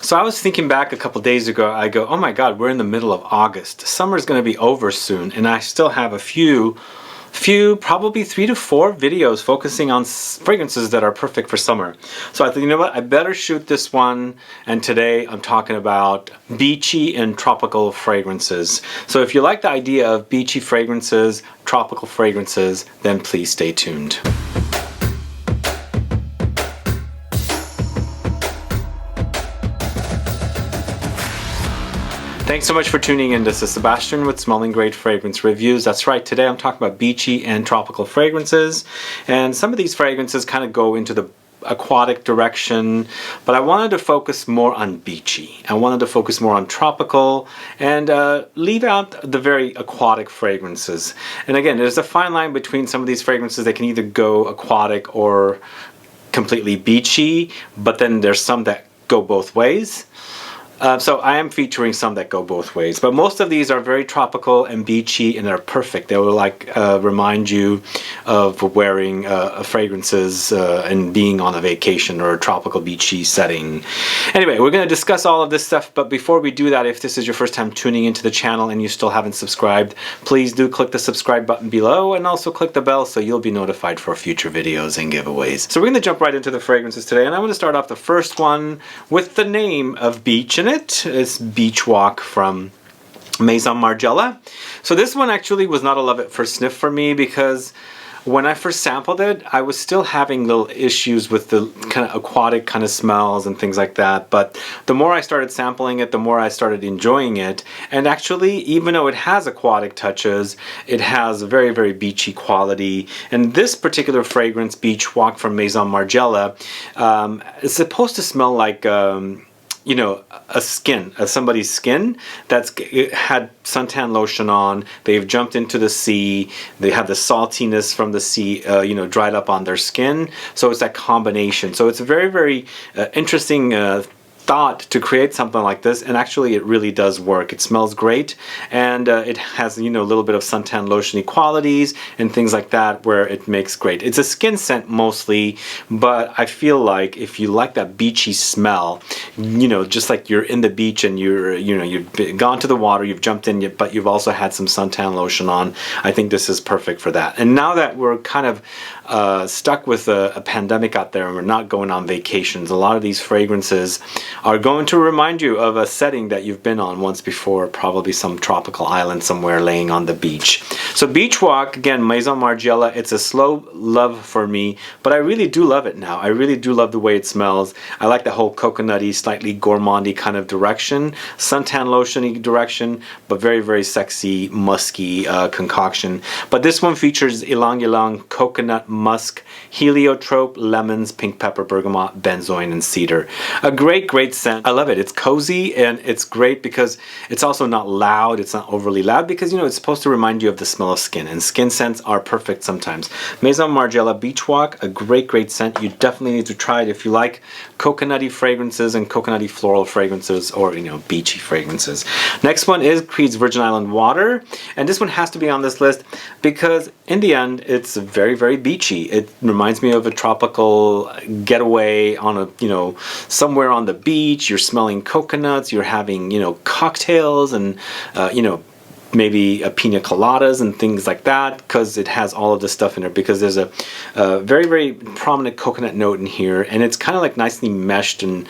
So I was thinking back a couple days ago, I go, oh my God, we're in the middle of August. Summer's gonna be over soon, and I still have a few, probably 3 to 4 videos focusing on fragrances that are perfect for summer. So I thought, you know what, I better shoot this one, and today I'm talking about beachy and tropical fragrances. So if you like the idea of beachy fragrances, tropical fragrances, then please stay tuned. Thanks so much for tuning in. This is Sebastian with Smelling Great Fragrance Reviews. That's right, today I'm talking about beachy and tropical fragrances. And some of these fragrances kind of go into the aquatic direction, but I wanted to focus more on beachy. I wanted to focus more on tropical and leave out the very aquatic fragrances. And again, there's a fine line between some of these fragrances. They can either go aquatic or completely beachy, but then there's some that go both ways. So I am featuring some that go both ways, but most of these are very tropical and beachy, and they're perfect. They will like remind you of wearing fragrances and being on a vacation or a tropical beachy setting. Anyway, we're going to discuss all of this stuff, but before we do that, if this is your first time tuning into the channel and you still haven't subscribed, please do click the subscribe button below and also click the bell so you'll be notified for future videos and giveaways. So we're going to jump right into the fragrances today, and I'm going to start off the first one with the name of beach in it. It's Beach Walk from Maison Margiela. So this one actually was not a love at first sniff for me, because when I first sampled it, I was still having little issues with the kind of aquatic kind of smells and things like that. But the more I started sampling it, the more I started enjoying it. And actually, even though it has aquatic touches, it has a very, very beachy quality. And this particular fragrance, Beach Walk from Maison Margiela, is supposed to smell like you know, somebody's skin that's had suntan lotion on. They've jumped into the sea. They have the saltiness from the sea, you know, dried up on their skin. So it's that combination. So it's a very, very interesting thought to create something like this, and actually it really does work. It smells great, and it has, you know, a little bit of suntan lotiony qualities and things like that, where it makes great. It's a skin scent mostly, but I feel like if you like that beachy smell, you know, just like you're in the beach and you've gone to the water, you've jumped in, but you've also had some suntan lotion on, I think this is perfect for that. And now that we're kind of stuck with a pandemic out there and we're not going on vacations, a lot of these fragrances are going to remind you of a setting that you've been on once before, probably some tropical island somewhere laying on the beach. So Beach Walk, again, Maison Margiela, it's a slow love for me, but I really do love it now. I really do love the way it smells. I like the whole coconutty, slightly gourmandy kind of direction, suntan lotiony direction, but very, very sexy, musky concoction. But this one features Ylang-Ylang, coconut, musk, heliotrope, lemons, pink pepper, bergamot, benzoin, and cedar. A great, great scent. I love it. It's cozy, and it's great because it's also not loud. It's not overly loud, because, you know, it's supposed to remind you of the smell of skin, and skin scents are perfect sometimes. Maison Margiela Beach Walk, a great, great scent. You definitely need to try it if you like coconutty fragrances and coconutty floral fragrances, or, you know, beachy fragrances. Next one is Creed's Virgin Island Water, and this one has to be on this list because in the end it's very, very beachy. It reminds me of a tropical getaway on a, you know, somewhere on the beach. You're smelling coconuts, you're having, you know, cocktails and you know, maybe pina coladas and things like that, because it has all of this stuff in there, because there's a very, very prominent coconut note in here, and it's kind of like nicely meshed and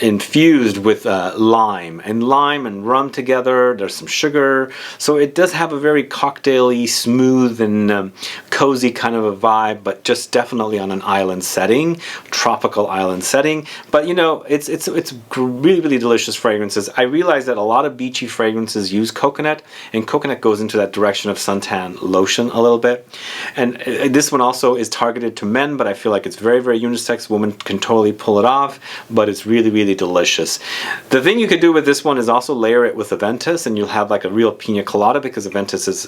infused with lime and rum together. There's some sugar, so it does have a very cocktaily, smooth and cozy kind of a vibe, but just definitely on an island setting, tropical island setting. But you know, it's really, really delicious fragrances. I realize that a lot of beachy fragrances use coconut, and coconut goes into that direction of suntan lotion a little bit. And this one also is targeted to men, but I feel like it's very, very unisex. Women can totally pull it off, but it's really, really delicious. The thing you could do with this one is also layer it with Aventus, and you'll have like a real pina colada, because Aventus is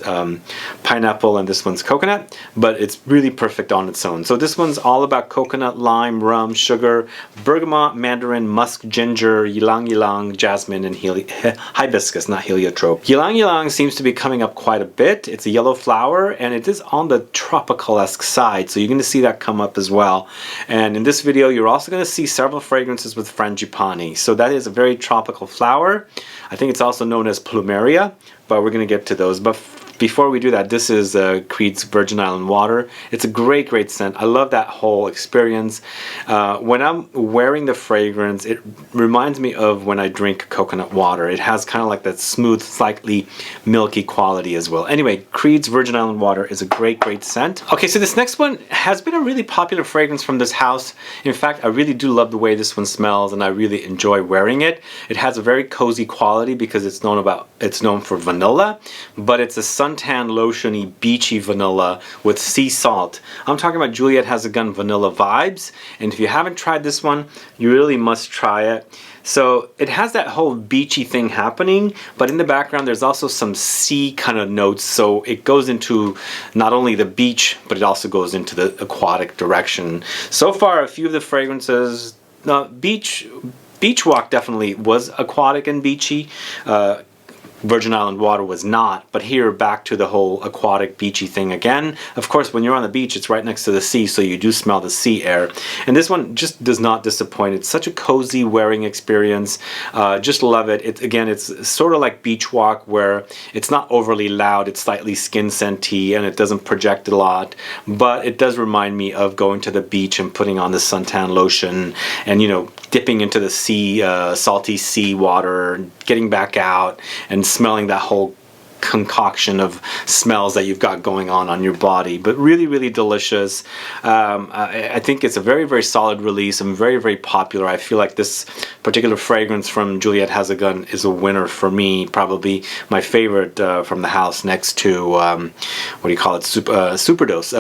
pineapple and this one's coconut, but it's really perfect on its own. So this one's all about coconut, lime, rum, sugar, bergamot, mandarin, musk, ginger, ylang-ylang, jasmine, and hibiscus, not heliotrope. Ylang-Ylang Ylang-Ylang seems to be coming up quite a bit. It's a yellow flower and it is on the tropical-esque side, so you're going to see that come up as well. And in this video you're also going to see several fragrances with Frangipani. So that is a very tropical flower. I think it's also known as plumeria, but we're going to get to those. But before we do that, this is Creed's Virgin Island Water. It's a great, great scent. I love that whole experience. When I'm wearing the fragrance, it reminds me of when I drink coconut water. It has kind of like that smooth, slightly milky quality as well. Anyway, Creed's Virgin Island Water is a great, great scent. Okay, so this next one has been a really popular fragrance from this house. In fact, I really do love the way this one smells and I really enjoy wearing it. It has a very cozy quality because it's known for vanilla, but it's a suntan lotiony beachy vanilla with sea salt. I'm talking about Juliette Has a Gun vanilla vibes, and if you haven't tried this one, you really must try it. So it has that whole beachy thing happening, but in the background there's also some sea kind of notes, so it goes into not only the beach, but it also goes into the aquatic direction. So far, a few of the fragrances, Beach Walk definitely was aquatic and beachy. Virgin Island Water was not, but here back to the whole aquatic beachy thing again. Of course, when you're on the beach, it's right next to the sea, so you do smell the sea air. And this one just does not disappoint. It's such a cozy wearing experience. Just love it. Again, it's sort of like Beach Walk, where it's not overly loud, it's slightly skin scenty, and it doesn't project a lot, but it does remind me of going to the beach and putting on the suntan lotion and, you know, dipping into the sea, salty sea water, getting back out, and smelling that whole concoction of smells that you've got going on your body. But really, really delicious. I think it's a very, very solid release and very, very popular. I feel like this particular fragrance from Juliette Has a Gun is a winner for me. Probably my favorite from the house, next to what do you call it, Superdose.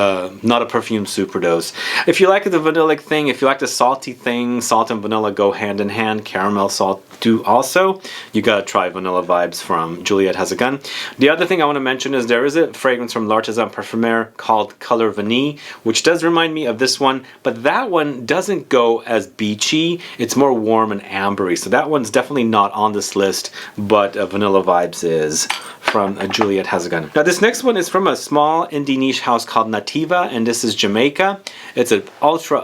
Not a Perfume, Superdose. If you like the vanillic thing, if you like the salty thing, salt and vanilla go hand in hand. Caramel salt do also. You gotta try Vanilla Vibes from Juliette Has a Gun. The other thing I want to mention is there is a fragrance from L'Artisan Parfumeur called Color Vanille, which does remind me of this one, but that one doesn't go as beachy. It's more warm and ambery, so that one's definitely not on this list, but Vanilla Vibes is from Juliette Has a Gun. Now this next one is from a small indie niche house called NATEEVA, and this is Jamaica. It's an ultra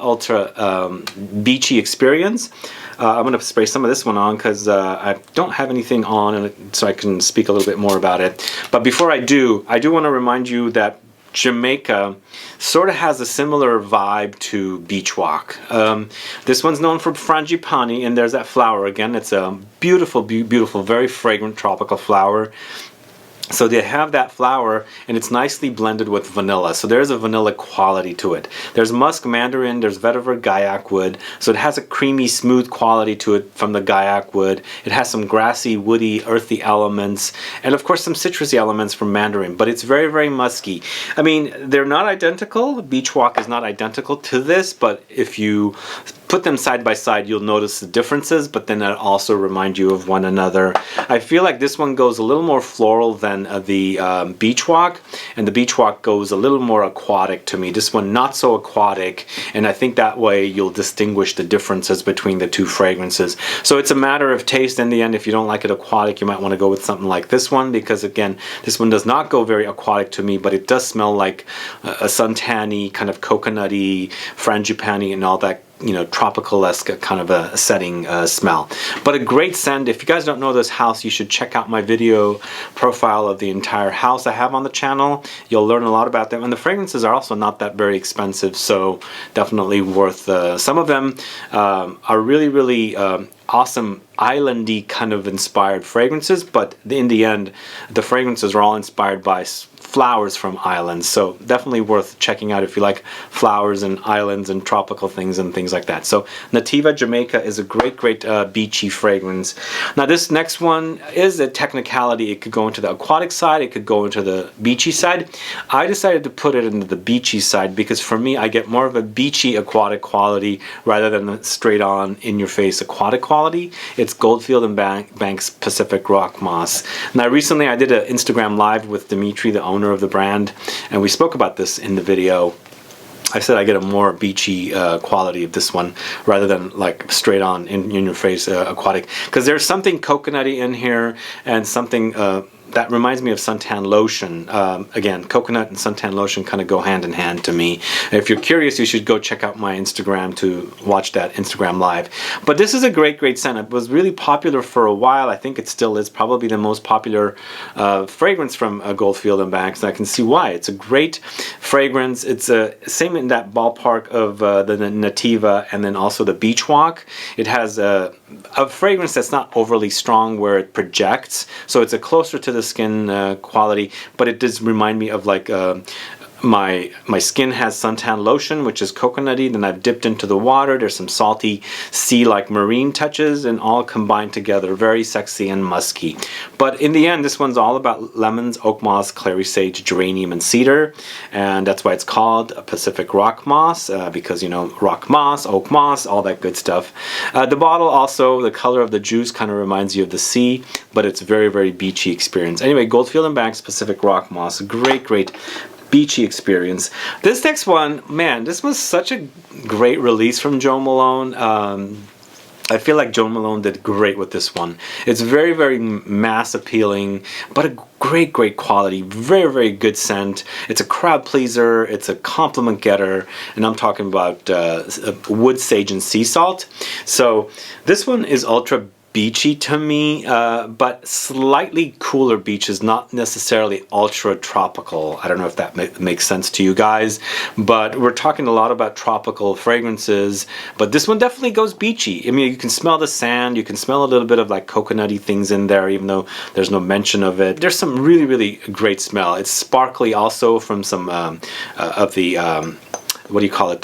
beachy experience. I'm going to spray some of this one on because I don't have anything on, and so I can speak a little bit more about it. But before I do want to remind you that Jamaica sort of has a similar vibe to Beach Walk. This one's known for Frangipani, and there's that flower again. It's a beautiful, beautiful, very fragrant tropical flower. So they have that flower and it's nicely blended with vanilla. So there's a vanilla quality to it. There's musk, mandarin, there's vetiver, Guaiac wood. So it has a creamy, smooth quality to it from the Guaiac wood. It has some grassy, woody, earthy elements. And of course some citrusy elements from mandarin. But it's very, very musky. I mean, they're not identical. Beach Walk is not identical to this. But if you put them side by side, you'll notice the differences, but then that also remind you of one another. I feel like this one goes a little more floral than the Beach Walk, and the Beach Walk goes a little more aquatic to me. This one not so aquatic, and I think that way you'll distinguish the differences between the two fragrances. So it's a matter of taste in the end. If you don't like it aquatic, you might want to go with something like this one, because again, this one does not go very aquatic to me, but it does smell like a suntan-y, kind of coconutty, frangipani and all that, you know, tropical-esque kind of a setting smell. But a great scent. If you guys don't know this house, you should check out my video profile of the entire house I have on the channel. You'll learn a lot about them, and the fragrances are also not that very expensive, so definitely worth. Some of them are really, really awesome islandy kind of inspired fragrances, but in the end the fragrances are all inspired by flowers from islands, so definitely worth checking out if you like flowers and islands and tropical things and things like that. So NATEEVA Jamaica is a great beachy fragrance. Now this next one is a technicality. It could go into the aquatic side, it could go into the beachy side. I decided to put it into the beachy side because for me I get more of a beachy aquatic quality rather than the straight on in your face aquatic quality. It's Goldfield and Banks Pacific Rock Moss. Now recently I did an Instagram live with Dimitri, the owner of the brand, and we spoke about this in the video. I said I get a more beachy quality of this one rather than like straight on in your face aquatic, because there's something coconutty in here and something that reminds me of suntan lotion. Again, coconut and suntan lotion kind of go hand in hand to me. If you're curious, you should go check out my Instagram to watch that Instagram live. But this is a great, great scent. It was really popular for a while. I think it still is probably the most popular fragrance from Goldfield and Banks, and I can see why. It's a great fragrance. It's same in that ballpark of the NATEEVA and then also the Beach Walk. It has a fragrance that's not overly strong where it projects, so it's a closer to the skin quality, but it does remind me of like my skin has suntan lotion, which is coconutty, then I've dipped into the water. There's some salty sea like marine touches, and all combined together, very sexy and musky. But in the end, this one's all about lemons, oak moss, clary sage, geranium, and cedar, and that's why it's called a Pacific rock moss, because, you know, rock moss, oak moss, all that good stuff. The bottle also, the color of the juice kind of reminds you of the sea, but it's very, very beachy experience. Anyway, Goldfield and Banks Pacific rock moss, great, great beachy experience. This next one, man, this was such a great release from Jo Malone. I feel like Jo Malone did great with this one. It's very, very mass appealing, but a great, great quality. Very, very good scent. It's a crowd pleaser. It's a compliment getter. And I'm talking about wood, sage, and sea salt. So this one is ultra beachy to me, but slightly cooler beaches, not necessarily ultra tropical. I don't know if that makes sense to you guys, but we're talking a lot about tropical fragrances, but this one definitely goes beachy. I mean, you can smell the sand, you can smell a little bit of like coconutty things in there, even though there's no mention of it. There's some really, really great smell. It's sparkly also from some of the, what do you call it,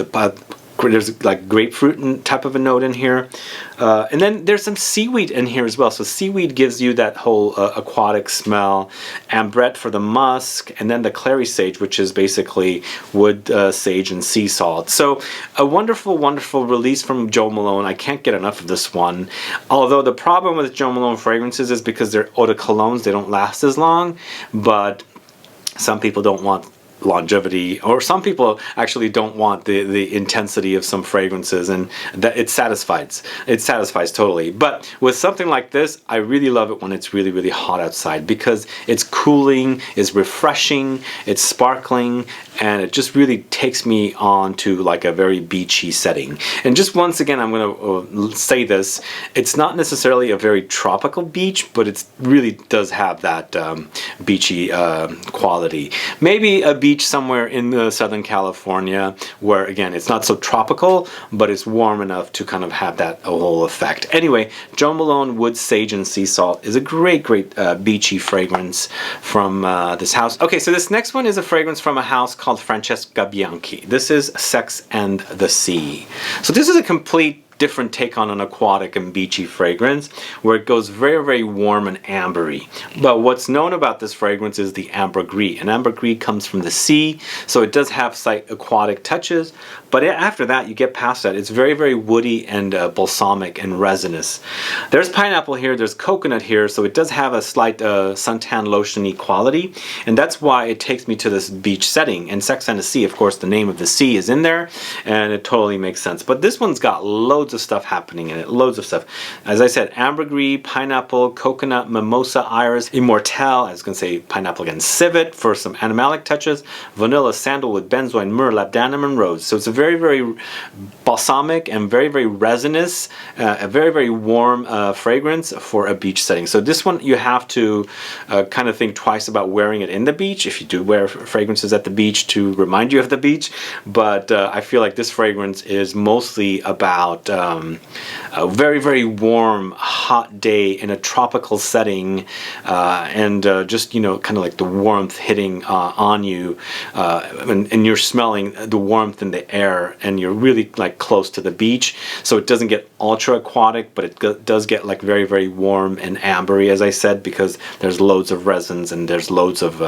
there's like grapefruit type of a note in here, and then there's some seaweed in here as well. So seaweed gives you that whole aquatic smell. Ambrette for the musk, and then the clary sage, which is basically wood, sage, and sea salt. So a wonderful, wonderful release from Jo Malone. I can't get enough of this one. Although the problem with Jo Malone fragrances is because they're eau de colognes, they don't last as long, but some people don't want longevity, or some people actually don't want the intensity of some fragrances, and that it satisfies totally. But with something like this, I really love it when it's really, really hot outside, because it's cooling, it's refreshing, it's sparkling, and it just really takes me on to like a very beachy setting. And just once again, I'm going to say this, it's not necessarily a very tropical beach, but it really does have that beachy quality. Maybe a beach somewhere in Southern California where, again, it's not so tropical, but it's warm enough to kind of have that whole effect. Anyway, Jo Malone Wood, Sage, and Sea Salt is a great, great beachy fragrance from this house. Okay, so this next one is a fragrance from a house called Francesca Bianchi. This is Sex and the Sea. So this is a complete different take on an aquatic and beachy fragrance, where it goes very, very warm and ambery. But what's known about this fragrance is the ambergris, and ambergris comes from the sea, so it does have slight aquatic touches, but after that, you get past that, it's very, very woody and balsamic and resinous. There's pineapple here, there's coconut here, so it does have a slight suntan lotion-y quality, and that's why it takes me to this beach setting. And Sex and the Sea, of course, the name of the sea is in there, and it totally makes sense. But this one's got loads of stuff happening in it, loads of stuff. As I said, ambergris, pineapple, coconut, mimosa, iris, immortelle, I was going to say pineapple again, civet for some animalic touches, vanilla, sandalwood, benzoin, myrrh, labdanum, and rose. So it's a very, very balsamic and very, very resinous, a very, very warm fragrance for a beach setting. So this one you have to kind of think twice about wearing it in the beach, if you do wear fragrances at the beach to remind you of the beach. But I feel like this fragrance is mostly about a very, very warm, hot day in a tropical setting, and just, you know, kind of like the warmth hitting on you, and you're smelling the warmth in the air, and you're really like close to the beach, so it doesn't get ultra aquatic, but it does get like very, very warm and ambery, as I said, because there's loads of resins and there's loads of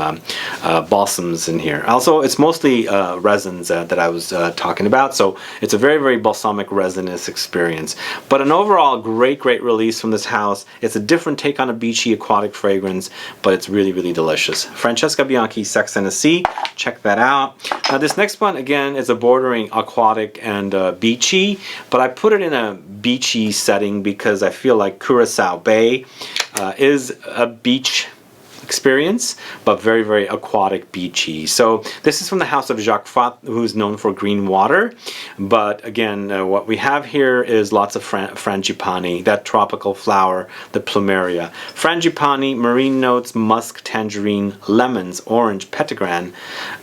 balsams in here. Also, it's mostly resins that I was talking about, so it's a very, very balsamic resinous experience. But an overall great, great release from this house. It's a different take on a beachy aquatic fragrance, but it's really, really delicious. Francesca Bianchi, Sex and the Sea. Check that out. Now this next one, again, is a bordering aquatic and beachy, but I put it in a beachy setting because I feel like Curacao Bay is a beach experience, but very, very aquatic, beachy. So this is from the house of Jacques Fat, who's known for green water. But again, what we have here is lots of Frangipani, that tropical flower, the plumeria. Frangipani, marine notes, musk, tangerine, lemons, orange, petitgrain,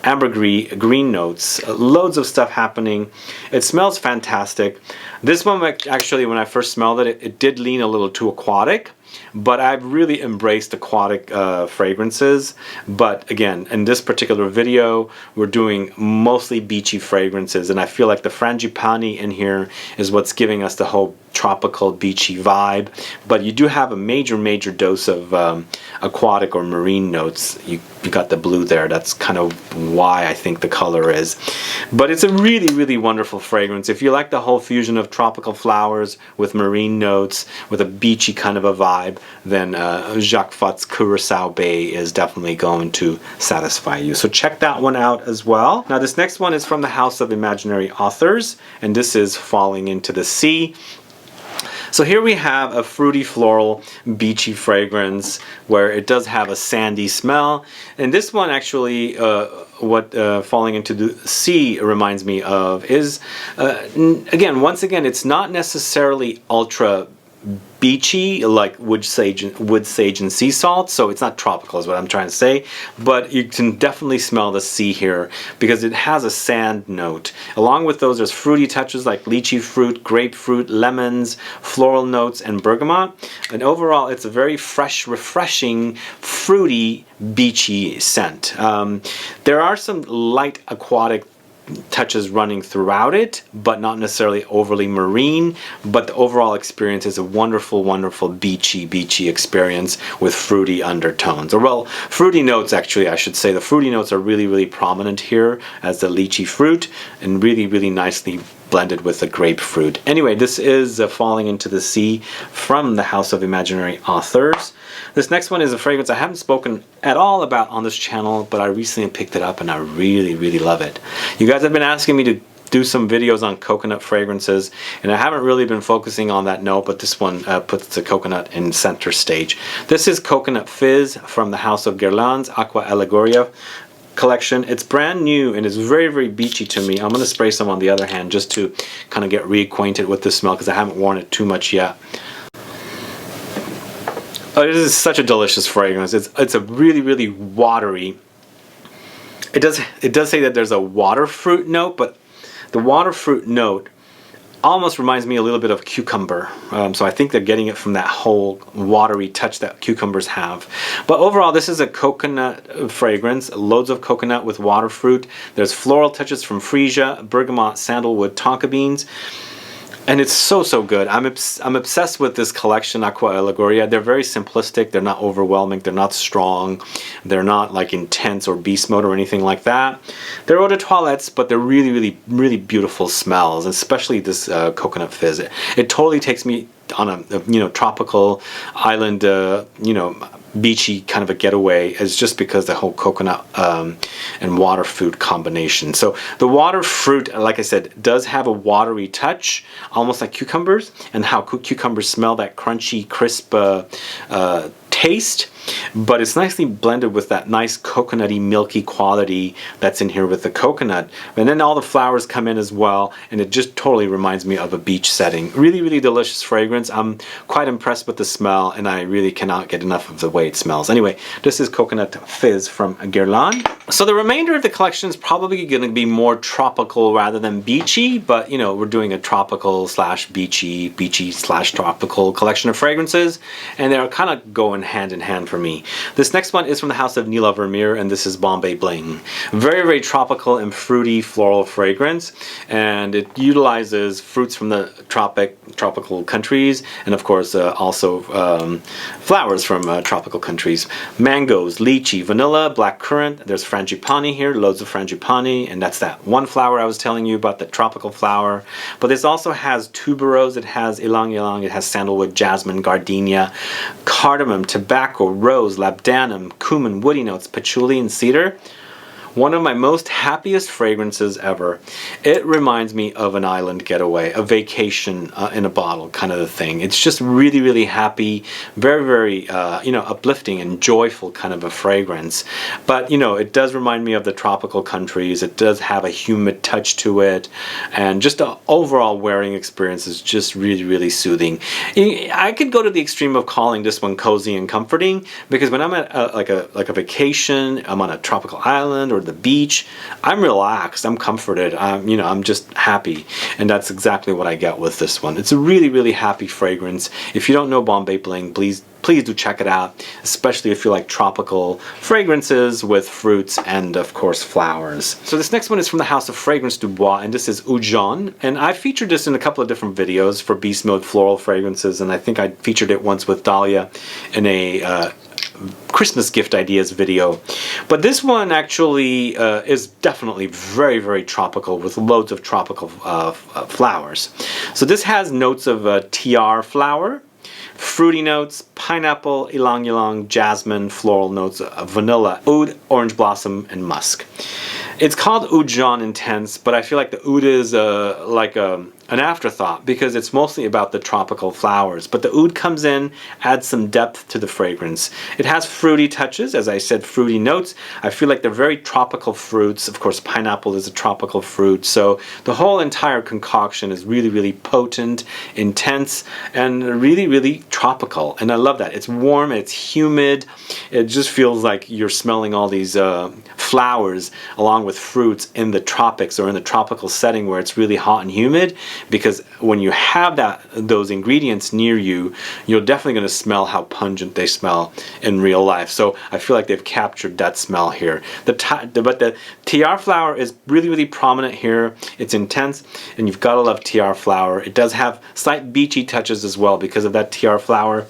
ambergris, green notes, loads of stuff happening. It smells fantastic. This one, actually, when I first smelled it, it did lean a little too aquatic. But I've really embraced aquatic fragrances. But again, in this particular video, we're doing mostly beachy fragrances, and I feel like the Frangipani in here is what's giving us the whole tropical beachy vibe. But you do have a major dose of aquatic or marine notes. You got the blue there. That's kind of why I think the color is. But it's a really wonderful fragrance. If you like the whole fusion of tropical flowers with marine notes, with a beachy kind of a vibe, then Jacques Fat's Curacao Bay is definitely going to satisfy you. So check that one out as well. Now this next one is from the House of Imaginary Authors, and this is Falling into the Sea. So here we have a fruity floral beachy fragrance where it does have a sandy smell, and this one actually what Falling into the Sea reminds me of is once again it's not necessarily ultra beachy like wood sage and sea salt, so it's not tropical is what I'm trying to say, but you can definitely smell the sea here because it has a sand note. Along with those, there's fruity touches like lychee fruit, grapefruit, lemons, floral notes, and bergamot. And overall, it's a very fresh, refreshing, fruity, beachy scent. There are some light aquatic touches running throughout it, but not necessarily overly marine. But the overall experience is a wonderful beachy experience with fruity undertones, or well, fruity notes actually I should say. The fruity notes are really prominent here as the lychee fruit, and really nicely blended with the grapefruit. Anyway, this is Falling into the Sea from the House of Imaginary Authors. This next one is a fragrance I haven't spoken at all about on this channel, but I recently picked it up and I really love it. You guys have been asking me to do some videos on coconut fragrances, and I haven't really been focusing on that note, but this one puts the coconut in center stage. This is Coconut Fizz from the House of Guerlain's Aqua Allegoria collection. It's brand new and it's very beachy to me. I'm going to spray some on the other hand just to kind of get reacquainted with the smell because I haven't worn it too much yet. Oh, this is such a delicious fragrance. It's a really watery. It does say that there's a water fruit note, but the water fruit note almost reminds me a little bit of cucumber. So I think they're getting it from that whole watery touch that cucumbers have. But overall, this is a coconut fragrance. Loads of coconut with water fruit. There's floral touches from freesia, bergamot, sandalwood, tonka beans. And it's so good. I'm obsessed with this collection, Aqua Allegoria. They're very simplistic. They're not overwhelming. They're not strong. They're not like intense or beast mode or anything like that. They're eau de toilettes, but they're really beautiful smells, especially this Coconut Fizz. It totally takes me on a tropical island, beachy kind of a getaway, is just because the whole coconut and water fruit combination. So the water fruit, like I said, does have a watery touch, almost like cucumbers, and how cucumbers smell, that crunchy, crisp taste, but it's nicely blended with that nice coconutty, milky quality that's in here with the coconut. And then all the flowers come in as well, and it just totally reminds me of a beach setting. Really delicious fragrance. I'm quite impressed with the smell, and I really cannot get enough of the way it smells. Anyway, this is Coconut Fizz from Guerlain. So the remainder of the collection is probably going to be more tropical rather than beachy, but we're doing a tropical slash beachy slash tropical collection of fragrances, and they're kind of going hand in hand for me. This next one is from the House of Nila Vermeer, and this is Bombay Bling. Very tropical and fruity floral fragrance, and it utilizes fruits from the tropical countries, and of course also flowers from tropical countries. Mangoes, lychee, vanilla, black currant. There's Frangipani here, loads of Frangipani, and that's that one flower I was telling you about, the tropical flower. But this also has tuberose, it has Ylang-Ylang, it has sandalwood, jasmine, gardenia, cardamom, tobacco, rose, labdanum, cumin, woody notes, patchouli, and cedar. one of my most happiest fragrances ever. It reminds me of an island getaway, a vacation in a bottle kind of a thing. It's just really, really happy, very, very, you know, uplifting and joyful kind of a fragrance. But, you know, it does remind me of the tropical countries. It does have a humid touch to it, and just the overall wearing experience is just really, really soothing. I could go to the extreme of calling this one cozy and comforting, because when I'm at like a vacation, I'm on a tropical island or the beach, I'm relaxed, I'm comforted, you know, I'm just happy, and that's exactly what I get with this one. It's a really, really happy fragrance. If you don't know Bombay Bling, please do check it out, especially if you like tropical fragrances with fruits and of course flowers. So this next one is from the house of Fragrance Du Bois, and this is Ujan, and I featured this in a couple of different videos for Beast Mode floral fragrances, and I think I featured it once with Dahlia in a Christmas gift ideas video. But this one actually is definitely very, very tropical, with loads of tropical flowers. So this has notes of tiar flower, fruity notes, pineapple, ylang-ylang, jasmine, floral notes, vanilla, oud, orange blossom, and musk. It's called Ujan Intense, but I feel like the oud is like an afterthought, because it's mostly about the tropical flowers. But the oud comes in, adds some depth to the fragrance. It has fruity touches, as I said, fruity notes. I feel like they're very tropical fruits. Of course, pineapple is a tropical fruit. So the whole entire concoction is really, really potent, intense, and really, really tropical. And I love that. It's warm, it's humid. It just feels like you're smelling all these flowers along with fruits in the tropics, or in the tropical setting where it's really hot and humid. Because when you have those ingredients near you, you're definitely going to smell how pungent they smell in real life. So I feel like they've captured that smell here. But the tiar flower is really, really prominent here. It's intense, and you've got to love tiar flower. It does have slight beachy touches as well because of that tiar flower.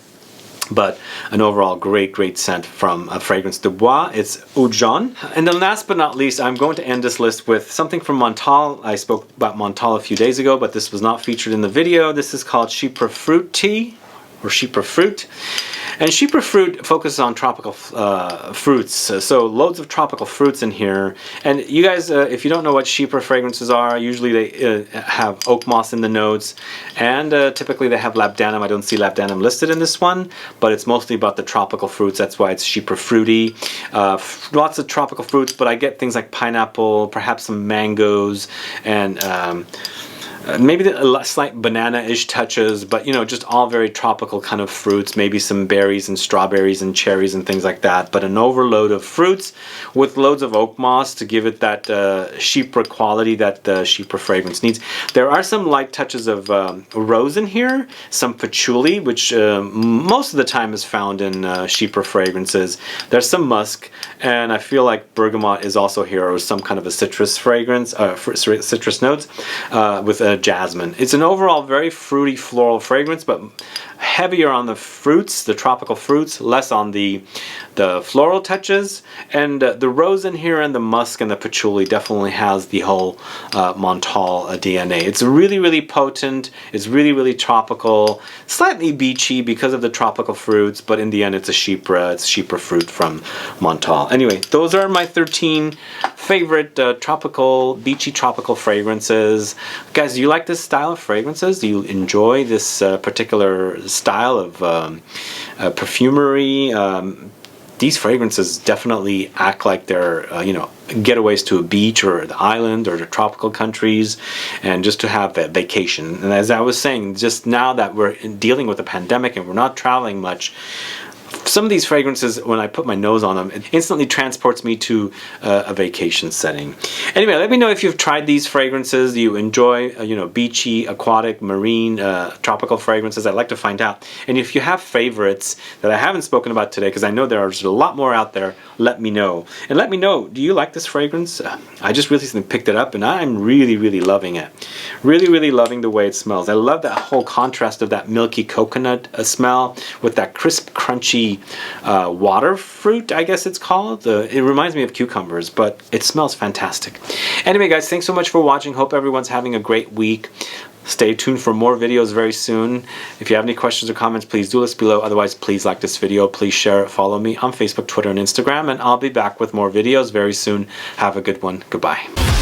But an overall great, great scent from Fragrance Du Bois. It's Ujan. And then last but not least, I'm going to end this list with something from Montal. I spoke about Montal a few days ago, but this was not featured in the video. This is called Chypre Fruit Tea, or Chypre Fruit. And Chypre Fruit focuses on tropical fruits, so loads of tropical fruits in here. And you guys, if you don't know what Chypre fragrances are, usually they have Oakmoss in the notes, and typically they have labdanum. I don't see labdanum listed in this one, but it's mostly about the tropical fruits. That's why it's Chypre Fruity. Lots of tropical fruits, but I get things like pineapple, perhaps some mangoes, and maybe a slight banana-ish touches, but you know, just all very tropical kind of fruits, maybe some berries and strawberries and cherries and things like that, but an overload of fruits with loads of oak moss to give it that Chypre quality that the Chypre fragrance needs. There are some light touches of rose in here, some patchouli, which most of the time is found in Chypre fragrances. There's some musk, and I feel like bergamot is also here, or some kind of a citrus fragrance, citrus notes with jasmine. It's an overall very fruity floral fragrance, but heavier on the fruits, the tropical fruits, less on the floral touches. And the rose in here and the musk and the patchouli definitely has the whole Montal DNA. It's really, really potent. It's really, really tropical, slightly beachy because of the tropical fruits, but in the end it's a Chypre. It's Chypre fruit from Montal. Anyway, those are my 13 favorite tropical, beachy tropical fragrances. Guys, do you like this style of fragrances? Do you enjoy this particular style of perfumery? These fragrances definitely act like they're, you know, getaways to a beach or the island or the tropical countries, and just to have that vacation. And as I was saying, just now that we're dealing with a pandemic and we're not traveling much, some of these fragrances, when I put my nose on them, it instantly transports me to a vacation setting. Anyway, let me know if you've tried these fragrances. Do you enjoy, you know, beachy, aquatic, marine, tropical fragrances? I'd like to find out. And if you have favorites that I haven't spoken about today, because I know there's a lot more out there, let me know. And let me know, do you like this fragrance? I just recently picked it up, and I'm really, really loving it. Really, really loving the way it smells. I love that whole contrast of that milky coconut smell with that crisp, crunchy water fruit, I guess it's called. It reminds me of cucumbers, but it smells fantastic. Anyway, guys, thanks so much for watching. Hope everyone's having a great week. Stay tuned for more videos very soon. If you have any questions or comments, please do list below. Otherwise, please like this video. Please share it. Follow me on Facebook, Twitter, and Instagram. And I'll be back with more videos very soon. Have a good one. Goodbye.